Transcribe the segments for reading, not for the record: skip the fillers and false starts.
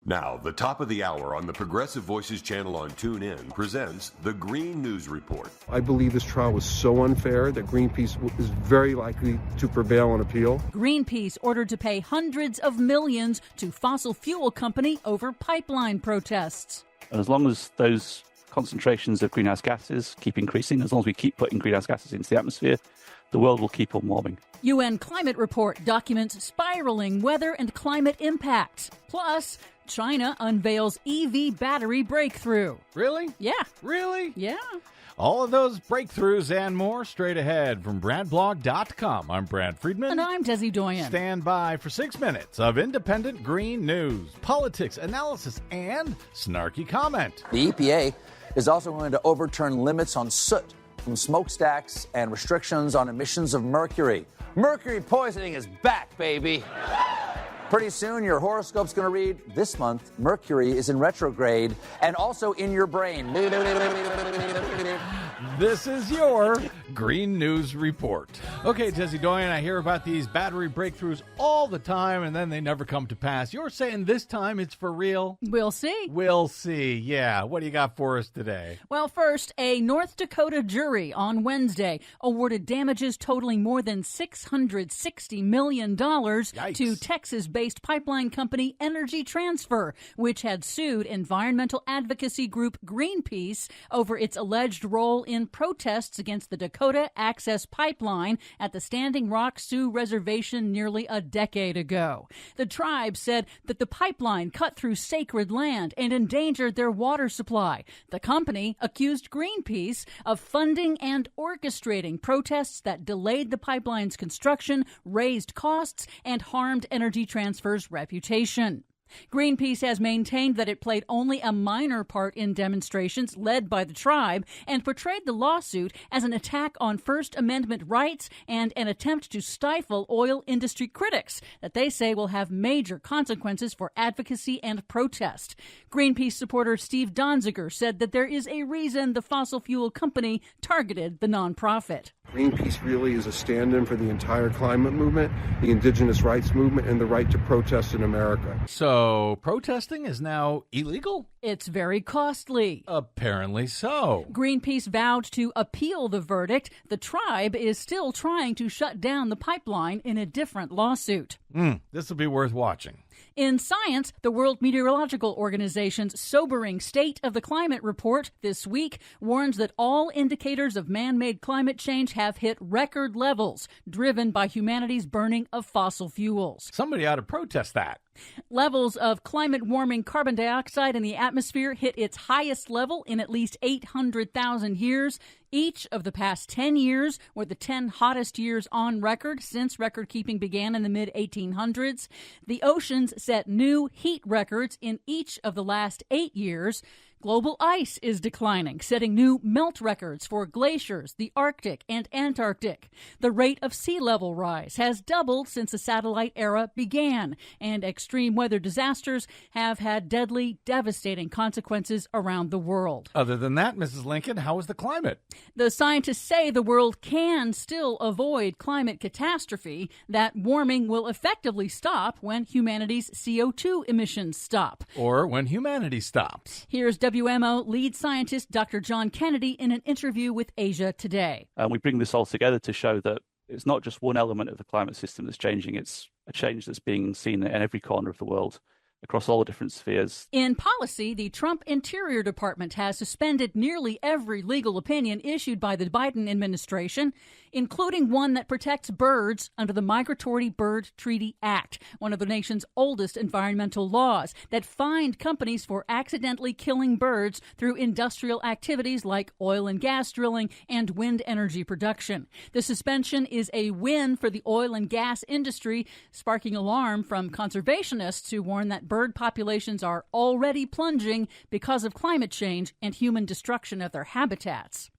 Now, the top of the hour on the Progressive Voices channel on TuneIn presents the Green News Report. I believe this trial was so unfair that Greenpeace is very likely to prevail on appeal. Greenpeace ordered to pay hundreds of millions to fossil fuel company over pipeline protests. And as long as those concentrations of greenhouse gases keep increasing, as long as we keep putting greenhouse gases into the atmosphere, the world will keep on warming. UN climate report documents spiraling weather and climate impacts. Plus, China unveils EV battery breakthrough. Really? Yeah. Really? Yeah. All of those breakthroughs and more straight ahead from BradBlog.com. I'm Brad Friedman. And I'm Desi Doyen. Stand by for 6 minutes of independent green news, politics, analysis, and snarky comment. The EPA is also going to overturn limits on soot from smokestacks and restrictions on emissions of mercury. Mercury poisoning is back, baby. Pretty soon, your horoscope's going to read, this month, Mercury is in retrograde and also in your brain. This is your Green News Report. Okay, Desi Doyen, I hear about these battery breakthroughs all the time, and then they never come to pass. You're saying this time it's for real? We'll see. We'll see, yeah. What do you got for us today? Well, first, a North Dakota jury on Wednesday awarded damages totaling more than $660 million to Texas-based pipeline company Energy Transfer, which had sued environmental advocacy group Greenpeace over its alleged role in protests against the Dakota Access Pipeline at the Standing Rock Sioux Reservation nearly a decade ago. The tribe said that the pipeline cut through sacred land and endangered their water supply. The company accused Greenpeace of funding and orchestrating protests that delayed the pipeline's construction, raised costs, and harmed Energy Transfer's reputation. Greenpeace has maintained that it played only a minor part in demonstrations led by the tribe and portrayed the lawsuit as an attack on First Amendment rights and an attempt to stifle oil industry critics that they say will have major consequences for advocacy and protest. Greenpeace supporter Steve Donziger said that there is a reason the fossil fuel company targeted the nonprofit. Greenpeace really is a stand-in for the entire climate movement, the indigenous rights movement, and the right to protest in America. So, protesting is now illegal? It's very costly. Apparently so. Greenpeace vowed to appeal the verdict. The tribe is still trying to shut down the pipeline in a different lawsuit. This will be worth watching. In Science, the World Meteorological Organization's sobering State of the Climate report this week warns that all indicators of man-made climate change have hit record levels, driven by humanity's burning of fossil fuels. Somebody ought to protest that. Levels of climate-warming carbon dioxide in the atmosphere hit its highest level in at least 800,000 years. Each of the past 10 years were the 10 hottest years on record since record-keeping began in the mid-1800s. The oceans set new heat records in each of the last 8 years. Global ice is declining, setting new melt records for glaciers, the Arctic and Antarctic. The rate of sea level rise has doubled since the satellite era began, and extreme weather disasters have had deadly, devastating consequences around the world. Other than that, Mrs. Lincoln, how is the climate? The scientists say the world can still avoid climate catastrophe, that warming will effectively stop when humanity's CO2 emissions stop. Or when humanity stops. Here's WMO lead scientist Dr. John Kennedy in an interview with Asia Today. We bring this all together to show that it's not just one element of the climate system that's changing. It's a change that's being seen in every corner of the world, across all the different spheres. In policy, the Trump Interior Department has suspended nearly every legal opinion issued by the Biden administration, including one that protects birds under the Migratory Bird Treaty Act, one of the nation's oldest environmental laws that fined companies for accidentally killing birds through industrial activities like oil and gas drilling and wind energy production. The suspension is a win for the oil and gas industry, sparking alarm from conservationists who warn that bird populations are already plunging because of climate change and human destruction of their habitats.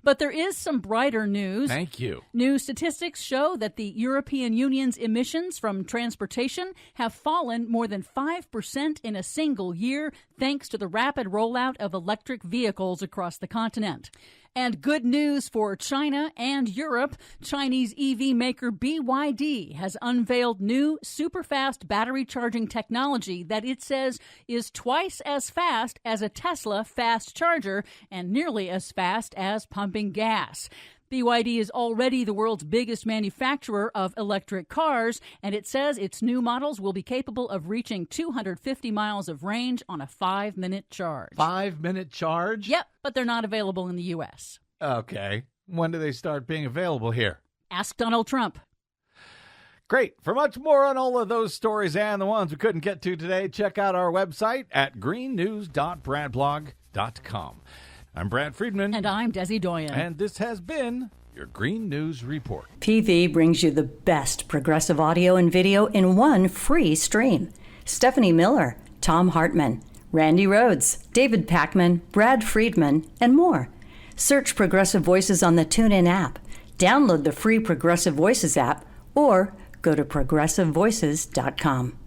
But there is some brighter news. Thank you. New statistics show that the European Union's emissions from transportation have fallen more than 5% in a single year, thanks to the rapid rollout of electric vehicles across the continent. And good news for China and Europe. Chinese EV maker BYD has unveiled new super-fast battery charging technology that it says is twice as fast as a Tesla fast charger and nearly as fast as pumping gas. BYD is already the world's biggest manufacturer of electric cars, and it says its new models will be capable of reaching 250 miles of range on a 5-minute charge. 5-minute charge? Yep, but they're not available in the U.S. Okay. When do they start being available here? Ask Donald Trump. Great. For much more on all of those stories and the ones we couldn't get to today, check out our website at greennews.bradblog.com. I'm Brad Friedman. And I'm Desi Doyen. And this has been your Green News Report. PV brings you the best progressive audio and video in one free stream. Stephanie Miller, Tom Hartman, Randy Rhodes, David Packman, Brad Friedman, and more. Search Progressive Voices on the TuneIn app. Download the free Progressive Voices app or go to progressivevoices.com.